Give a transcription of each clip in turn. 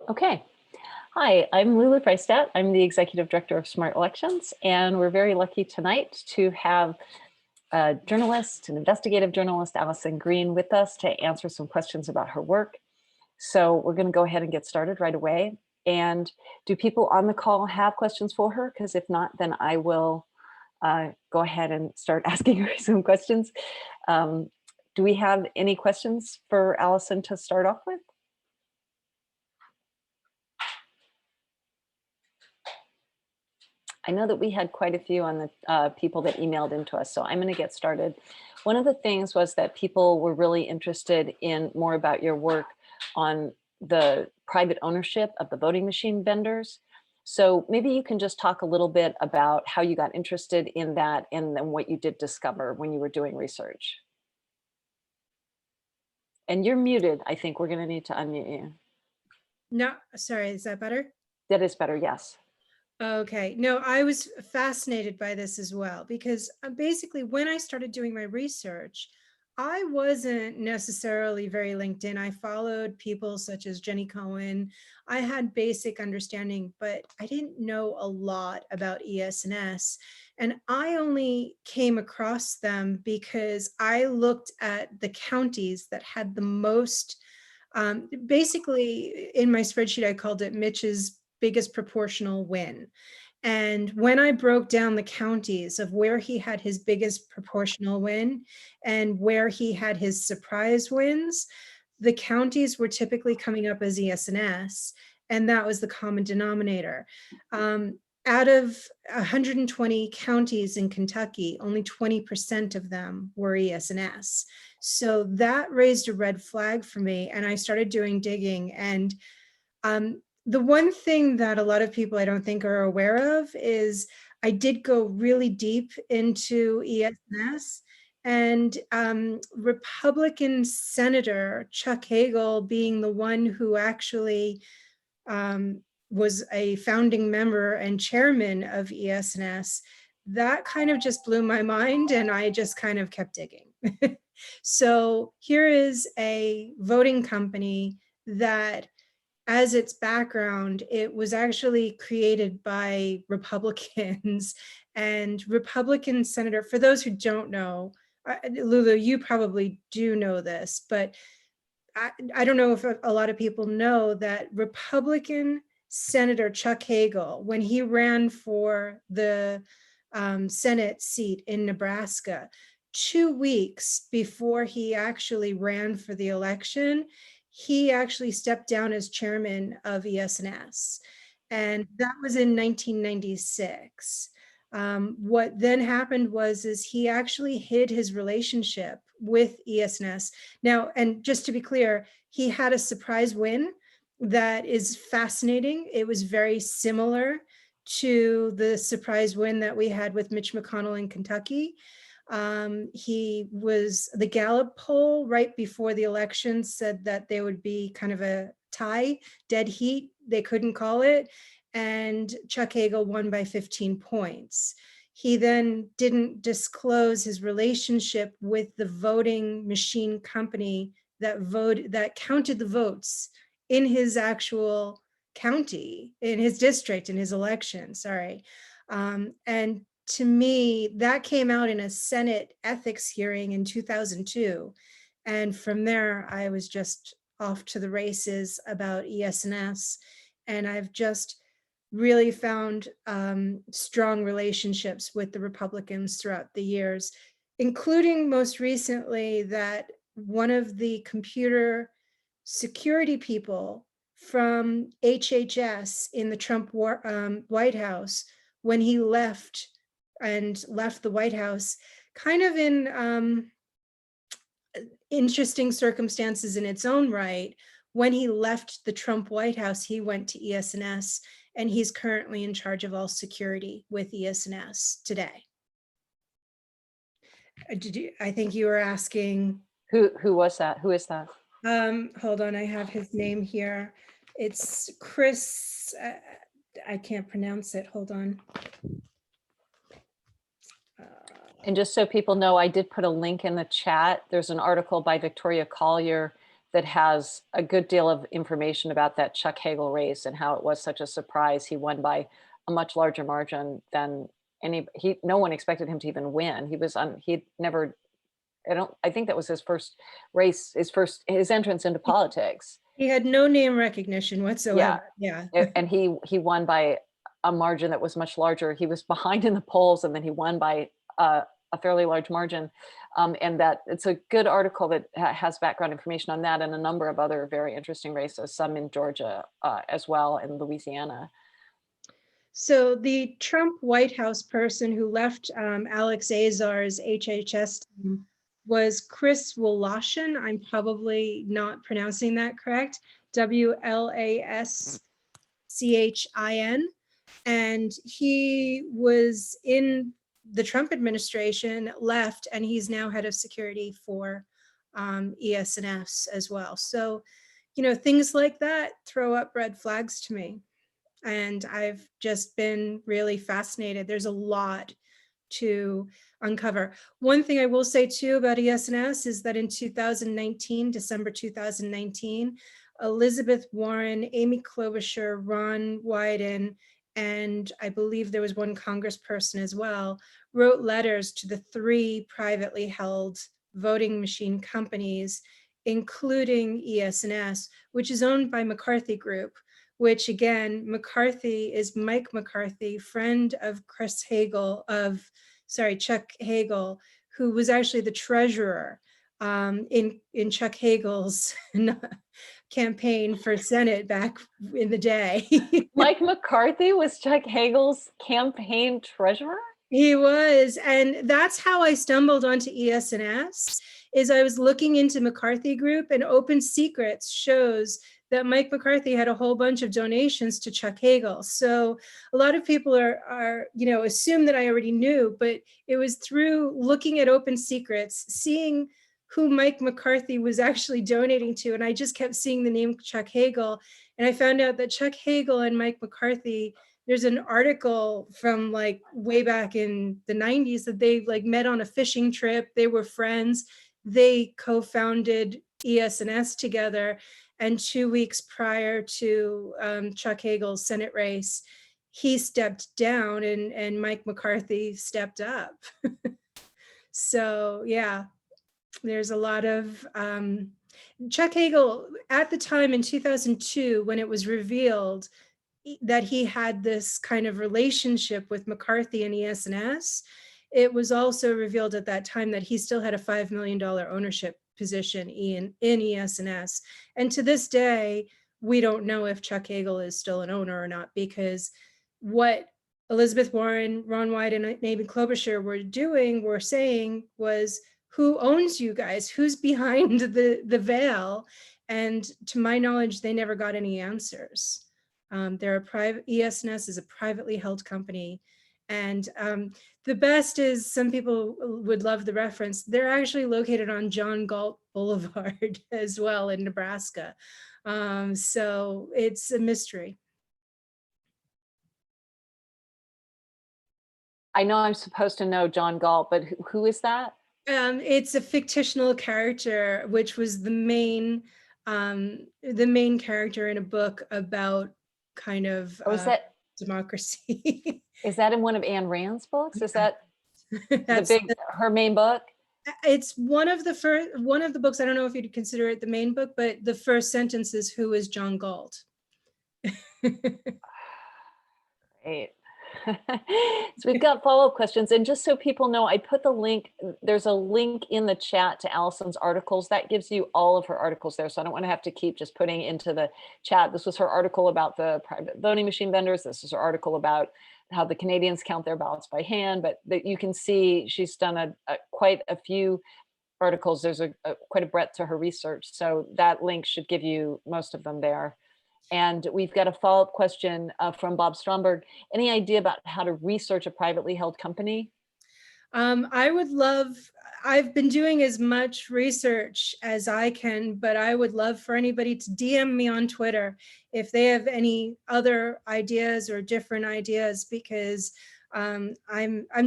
Okay. Hi, I'm Lulu Freistat. I'm the Executive Director of Smart Elections, and we're very lucky tonight to have a journalist, an investigative journalist, Alison Greene, with us to answer some questions about her work. So we're going to go ahead and get started right away. And do people on the call have questions for her? Because if not, then I will go ahead and start asking her some questions. Do we have any questions for Alison to start off with? I know that we had quite a few on the people that emailed into us, so I'm going to get started. One of the things was that people were really interested in more about your work on the private ownership of the voting machine vendors. So maybe you can just talk a little bit about how you got interested in that and then what you did discover when you were doing research. And you're muted. I think we're going to need to unmute you. No, sorry, is that better? That is better, yes. Okay, no, I was fascinated by this as well, because basically when I started doing my research, I wasn't necessarily very linked in. I followed people such as Jenny Cohen. I had basic understanding, but I didn't know a lot about ES&S. And I only came across them because I looked at the counties that had the most, basically in my spreadsheet, I called it Mitch's biggest proportional win. And when I broke down the counties of where he had his biggest proportional win and where he had his surprise wins, the counties were typically coming up as ES&S, and that was the common denominator. Out of 120 counties in Kentucky, only 20% of them were ES&S. So that raised a red flag for me, and I started doing digging. And the one thing that a lot of people I don't think are aware of is I did go really deep into ES&S, and Republican Senator Chuck Hagel being the one who actually was a founding member and chairman of ES&S, that kind of just blew my mind, and I just kind of kept digging. So here is a voting company that, as its background, it was actually created by Republicans. And Republican Senator, for those who don't know, Lulu, you probably do know this, but I don't know if a lot of people know that Republican Senator Chuck Hagel, when he ran for the Senate seat in Nebraska, 2 weeks before he actually ran for the election, he actually stepped down as chairman of ES&S. And that was in 1996. What then happened is he actually hid his relationship with ES&S. Now, and just to be clear, he had a surprise win that is fascinating. It was very similar to the surprise win that we had with Mitch McConnell in Kentucky. He was, the Gallup poll right before the election said that there would be kind of a tie, dead heat, they couldn't call it. And Chuck Hagel won by 15 points. He then didn't disclose his relationship with the voting machine company that counted the votes in his actual county, in his district, in his election, sorry. And to me, that came out in a Senate ethics hearing in 2002. And from there, I was just off to the races about ES&S. And I've just really found strong relationships with the Republicans throughout the years, including most recently that one of the computer security people from HHS in the Trump White House, when he left the White House, kind of in interesting circumstances in its own right. When he left the Trump White House, he went to ES&S, and he's currently in charge of all security with ES&S today. I think you were asking. Who was that? Who is that? Hold on, I have his name here. It's Chris, I can't pronounce it, hold on. And just so people know, I did put a link in the chat. There's an article by Victoria Collier that has a good deal of information about that Chuck Hagel race and how it was such a surprise. He won by a much larger margin than no one expected him to even win. He'd never, I think that was his first race, his entrance into politics. He had no name recognition whatsoever. Yeah. And he won by a margin that was much larger. He was behind in the polls, and then he won by a fairly large margin. And that it's a good article that has background information on that and a number of other very interesting races, some in Georgia as well, and Louisiana. So the Trump White House person who left Alex Azar's HHS team was Chris Wlashin. I'm probably not pronouncing that correct. Wlaschin. And he was in the Trump administration, left, and he's now head of security for ES&S as well. So, things like that throw up red flags to me. And I've just been really fascinated. There's a lot to uncover. One thing I will say too about ES&S is that in 2019, December 2019, Elizabeth Warren, Amy Klobuchar, Ron Wyden, and I believe there was one congressperson as well, wrote letters to the 3 privately held voting machine companies, including ES&S, which is owned by McCarthy Group, which again, McCarthy is Mike McCarthy, friend of Chuck Hagel, who was actually the treasurer in Chuck Hagel's campaign for Senate back in the day. Mike McCarthy was Chuck Hagel's campaign treasurer? He was, and that's how I stumbled onto ES&S, is I was looking into McCarthy Group, and Open Secrets shows that Mike McCarthy had a whole bunch of donations to Chuck Hagel. So a lot of people are assume that I already knew, but it was through looking at Open Secrets, seeing who Mike McCarthy was actually donating to, and I just kept seeing the name Chuck Hagel, and I found out that Chuck Hagel and Mike McCarthy, there's an article from like way back in the 90s that they like met on a fishing trip. They were friends. They co-founded ES&S together. And 2 weeks prior to Chuck Hagel's Senate race, he stepped down and Mike McCarthy stepped up. So yeah, there's a lot of Chuck Hagel at the time in 2002, when it was revealed that he had this kind of relationship with McCarthy and ES&S, it was also revealed at that time that he still had a $5 million ownership position in ES&S. And to this day, we don't know if Chuck Hagel is still an owner or not, because what Elizabeth Warren, Ron Wyden, and Amy Klobuchar were saying was, who owns you guys? Who's behind the veil? And to my knowledge, they never got any answers. They're a private, ES&S is a privately held company. And the best is, some people would love the reference, they're actually located on John Galt Boulevard as well in Nebraska. So it's a mystery. I know I'm supposed to know John Galt, but who is that? It's a fictional character, which was the main character in a book about kind of democracy. Is that in one of Ayn Rand's books? Is that her main book? It's one of the books. I don't know if you'd consider it the main book, but the first sentence is, "Who is John Galt?" Great. So we've got follow-up questions, and just so people know, I put the link, there's a link in the chat to Alison's articles that gives you all of her articles there, so I don't want to have to keep just putting into the chat. This was her article about the private voting machine vendors. This is her article about how the Canadians count their ballots by hand, but that you can see she's done quite a few articles. There's quite a breadth to her research, so that link should give you most of them there. And we've got a follow-up question from Bob Stromberg. Any idea about how to research a privately held company? I've been doing as much research as I can, but I would love for anybody to DM me on Twitter if they have any other ideas or different ideas, because I'm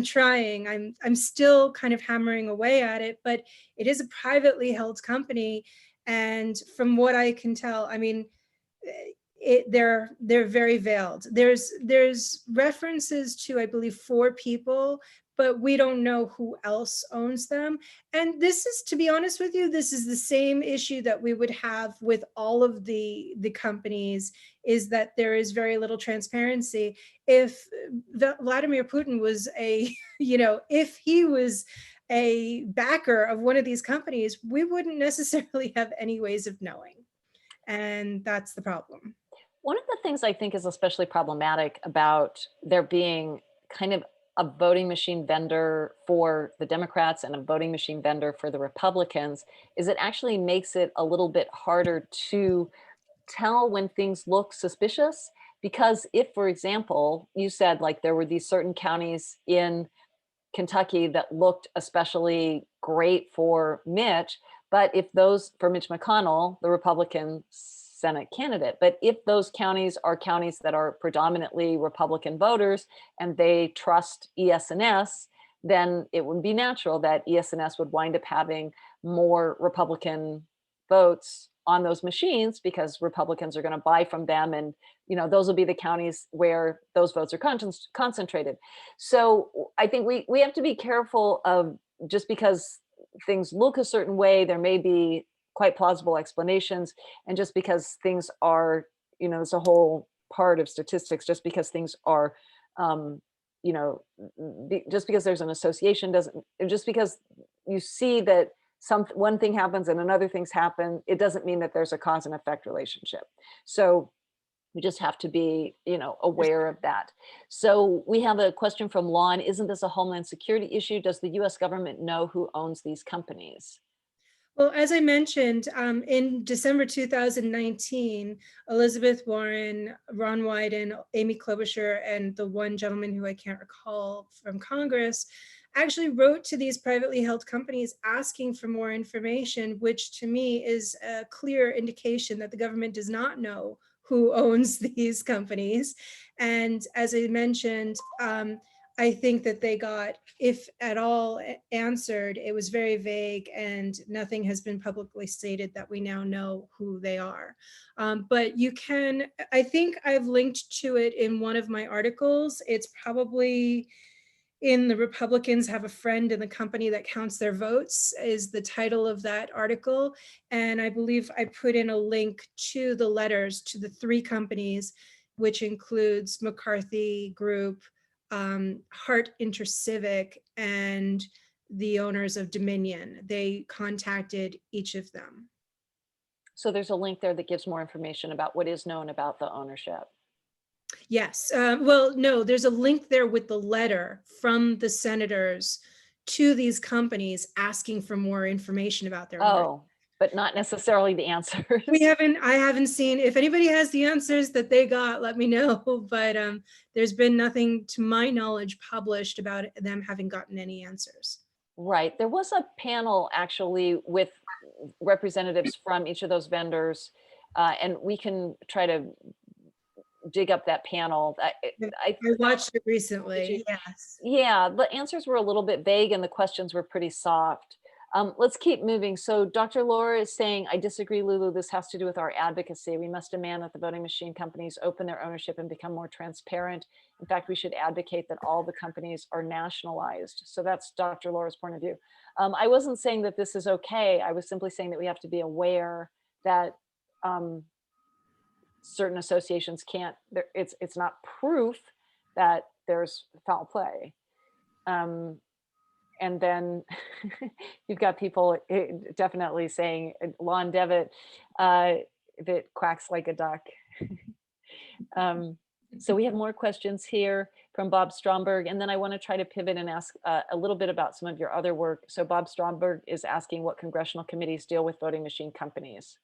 trying. I'm still kind of hammering away at it, but it is a privately held company. And from what I can tell, I mean, they're very veiled. There's references to, I believe, 4 people, but we don't know who else owns them. And this is, to be honest with you, this is the same issue that we would have with all of the companies, is that there is very little transparency. If Vladimir Putin was a, if he was a backer of one of these companies, we wouldn't necessarily have any ways of knowing. And that's the problem. One of the things I think is especially problematic about there being kind of a voting machine vendor for the Democrats and a voting machine vendor for the Republicans is it actually makes it a little bit harder to tell when things look suspicious. Because if, for example, you said like there were these certain counties in Kentucky that looked especially great for Mitch, but if those for Mitch McConnell, the Republican Senate candidate, but if those counties are counties that are predominantly Republican voters and they trust ES&S, then it would be natural that ES&S would wind up having more Republican votes on those machines because Republicans are going to buy from them, and those will be the counties where those votes are concentrated. So I think we have to be careful of, just because things look a certain way, there may be quite plausible explanations, and just because things are, it's a whole part of statistics, just because things are just because there's an association doesn't, just because you see that one thing happens and another things happen, it doesn't mean that there's a cause and effect relationship. So we just have to be, aware of that. So we have a question from Lon. Isn't this a Homeland Security issue? Does the US government know who owns these companies? Well, as I mentioned, in December 2019, Elizabeth Warren, Ron Wyden, Amy Klobuchar, and the one gentleman who I can't recall from Congress actually wrote to these privately held companies asking for more information, which to me is a clear indication that the government does not know who owns these companies. And as I mentioned, I think that they got, if at all answered, it was very vague, and nothing has been publicly stated that we now know who they are. But you can, I think I've linked to it in one of my articles. It's probably in The Republicans Have a Friend in the Company That Counts Their Votes is the title of that article. And I believe I put in a link to the letters to the 3 companies, which includes McCarthy Group, Hart Intercivic, and the owners of Dominion. They contacted each of them. So there's a link there that gives more information about what is known about the ownership. Yes. Well, no, there's a link there with the letter from the senators to these companies asking for more information about their ownership. Oh, but not necessarily the answers. I haven't seen, if anybody has the answers that they got, let me know. But there's been nothing to my knowledge published about them having gotten any answers. Right. There was a panel actually with representatives from each of those vendors, and we can try to dig up that panel. I watched it recently. Yes. Yeah, the answers were a little bit vague and the questions were pretty soft. Let's keep moving. So Dr. Laura is saying, I disagree, Lulu. This has to do with our advocacy. We must demand that the voting machine companies open their ownership and become more transparent. In fact, we should advocate that all the companies are nationalized. So that's Dr. Laura's point of view. I wasn't saying that this is okay. I was simply saying that we have to be aware that certain associations can't, it's not proof that there's foul play. And then you've got people definitely saying Lon Devitt that quacks like a duck. So we have more questions here from Bob Stromberg, and then I want to try to pivot and ask a little bit about some of your other work. So Bob Stromberg is asking what congressional committees deal with voting machine companies.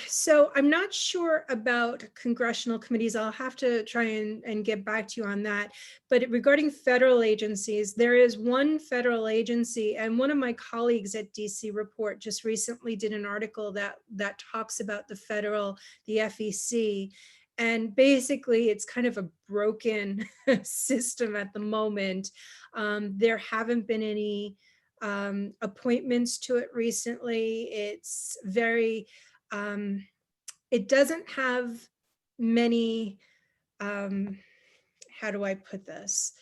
So I'm not sure about congressional committees. I'll have to try and get back to you on that. But regarding federal agencies, there is one federal agency, and one of my colleagues at DC Report just recently did an article that talks about the FEC. And basically, it's kind of a broken system at the moment. There haven't been any appointments to it recently. It's very, um, it doesn't have many, um, how do I put this?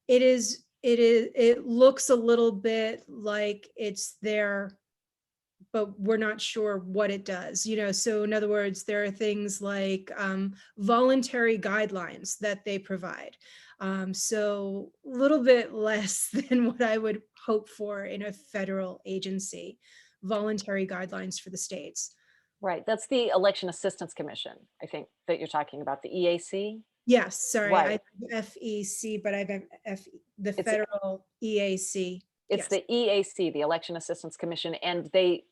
It looks a little bit like it's there, but we're not sure what it does, so in other words, there are things like voluntary guidelines that they provide, so a little bit less than what I would hope for in a federal agency, voluntary guidelines for the states. Right. That's the Election Assistance Commission, I think that you're talking about, the EAC. Yes, sorry, I Right. FEC, but I meant the It's federal EAC. it's Yes. the EAC, the Election Assistance Commission, and they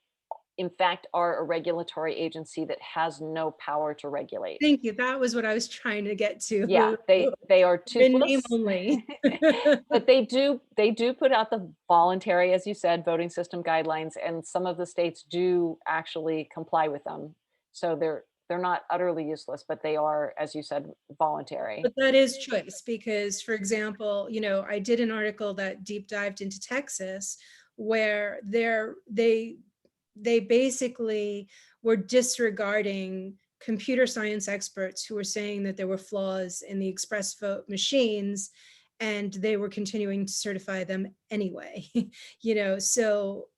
in fact are a regulatory agency that has no power to regulate. Thank you. That was what I was trying to get to. Yeah, they are In name toothless. only. But they do put out the voluntary, as you said, voting system guidelines, and some of the states do actually comply with them. So they're not utterly useless, but they are, as you said, voluntary. But that is choice because, for example, I did an article that deep dived into Texas where they basically were disregarding computer science experts who were saying that there were flaws in the express vote machines, and they were continuing to certify them anyway. So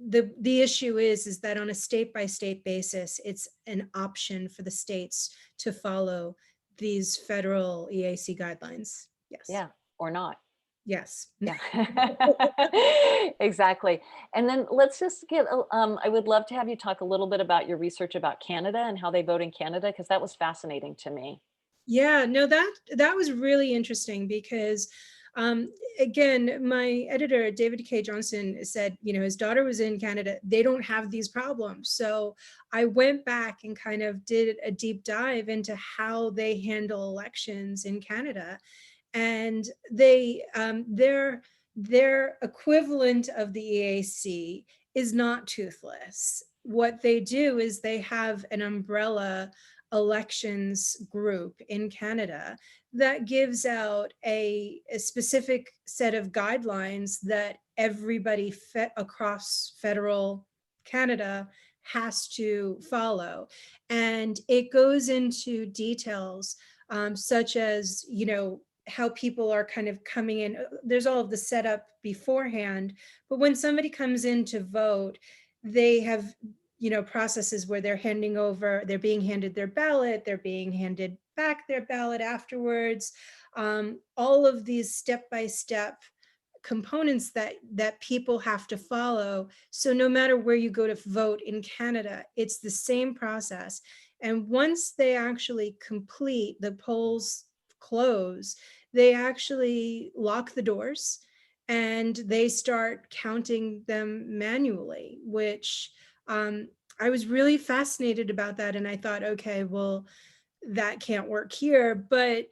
the issue is that on a state by state basis, it's an option for the states to follow these federal EAC guidelines. Yes. Yeah, or not. Yes. Yeah. Exactly. And then let's just get I would love to have you talk a little bit about your research about Canada and how they vote in Canada, because that was fascinating to me. Yeah, no, that was really interesting because um again, my editor, David K. Johnson, said, his daughter was in Canada. They don't have these problems. So I went back and kind of did a deep dive into how they handle elections in Canada. And their equivalent of the EAC is not toothless. What they do is they have an umbrella elections group in Canada that gives out a specific set of guidelines that everybody across federal Canada has to follow. And it goes into details, such as, how people are kind of coming in. There's all of the setup beforehand, but when somebody comes in to vote, they have, processes where they're being handed their ballot, they're being handed back their ballot afterwards. All of these step-by-step components that people have to follow. So no matter where you go to vote in Canada, it's the same process. And once they actually complete, the polls close, they actually lock the doors and they start counting them manually, which I was really fascinated about that. And I thought, okay, well, that can't work here. But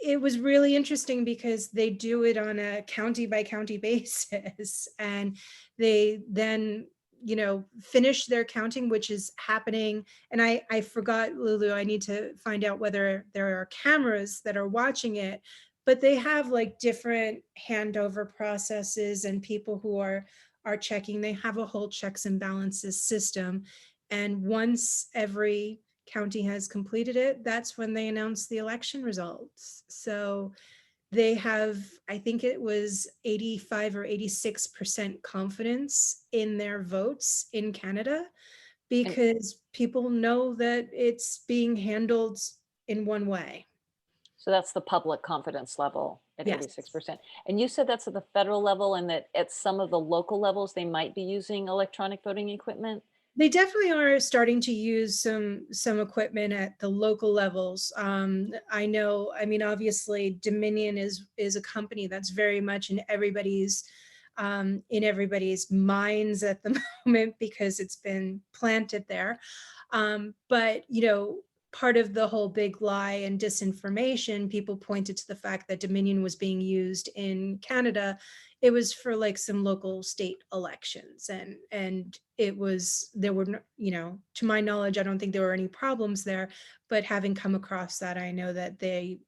it was really interesting because they do it on a county by county basis. And they then, finish their counting, which is happening. And I forgot, Lulu, I need to find out whether there are cameras that are watching it, but they have like different handover processes and people who are checking. They have a whole checks and balances system. And once every county has completed it, that's when they announce the election results. So they have, I think it was 85 or 86% confidence in their votes in Canada, And because people know that it's being handled in one way. so that's the public confidence level at Yes. 86%. And you said that's at the federal level and that at some of the local levels, they might be using electronic voting equipment? They definitely are starting to use some equipment at the local levels. I know, I mean, obviously Dominion is a company that's very much in everybody's minds at the moment because it's been planted there. But part of the whole big lie and disinformation, people pointed to the fact that Dominion was being used in Canada. It was for like some local state elections, and it was, there were to my knowledge, I don't think there were any problems there. But having come across that, I know that they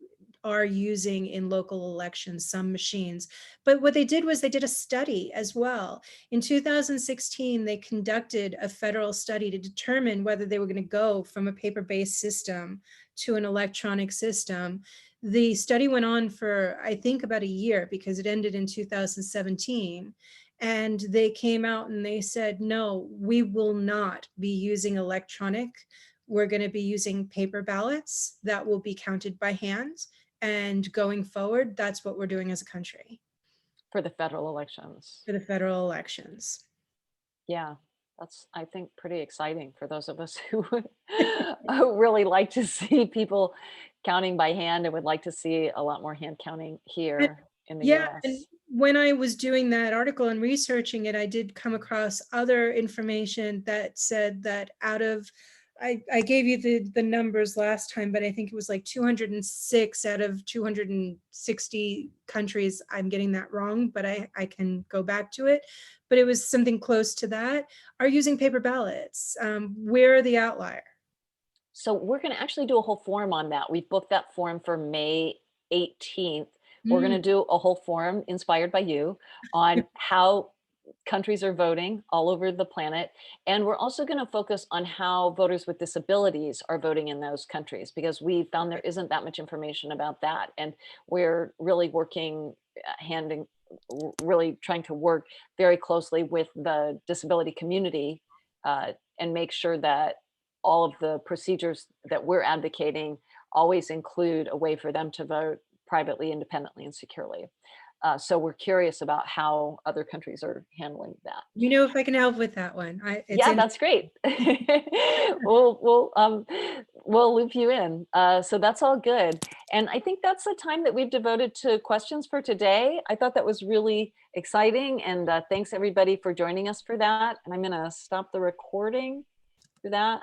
are using in local elections some machines. But what they did was they did a study as well. In 2016, they conducted a federal study to determine whether they were going to go from a paper-based system to an electronic system. The study went on for, I think, about a year because it ended in 2017. And they came out and they said, no, we will not be using electronic. We're going to be using paper ballots that will be counted by hand. And going forward, that's what we're doing as a country For the federal elections. for the federal elections. Yeah, that's, I think, pretty exciting for those of us who who really like to see people counting by hand and would like to see a lot more hand counting And here in the yeah, and US. when I was doing that article and researching it, I did come across other information that said that out of, I gave you the numbers last time, but I think it was like 206 out of 260 countries. I'm getting that wrong, but I can go back to it. But it was something close to that, are using paper ballots. We're the outlier. So we're going to actually do a whole forum on that. We've booked that forum for May 18th. We're going Mm, to do a whole forum inspired by you on how countries are voting all over the planet. And we're also going to focus on how voters with disabilities are voting in those countries, because we found there isn't that much information about that. And we're really working hand in, really trying to work very closely with the disability community and make sure that all of the procedures that we're advocating always include a way for them to vote privately, independently, and securely. So we're curious about how other countries are handling that. if I can help with that one. It's Yeah, in. that's great. We'll loop you in. So that's all good. And I think that's the time that we've devoted to questions for today. I thought that was really exciting, and thanks everybody for joining us for that. And I'm going to stop the recording for that.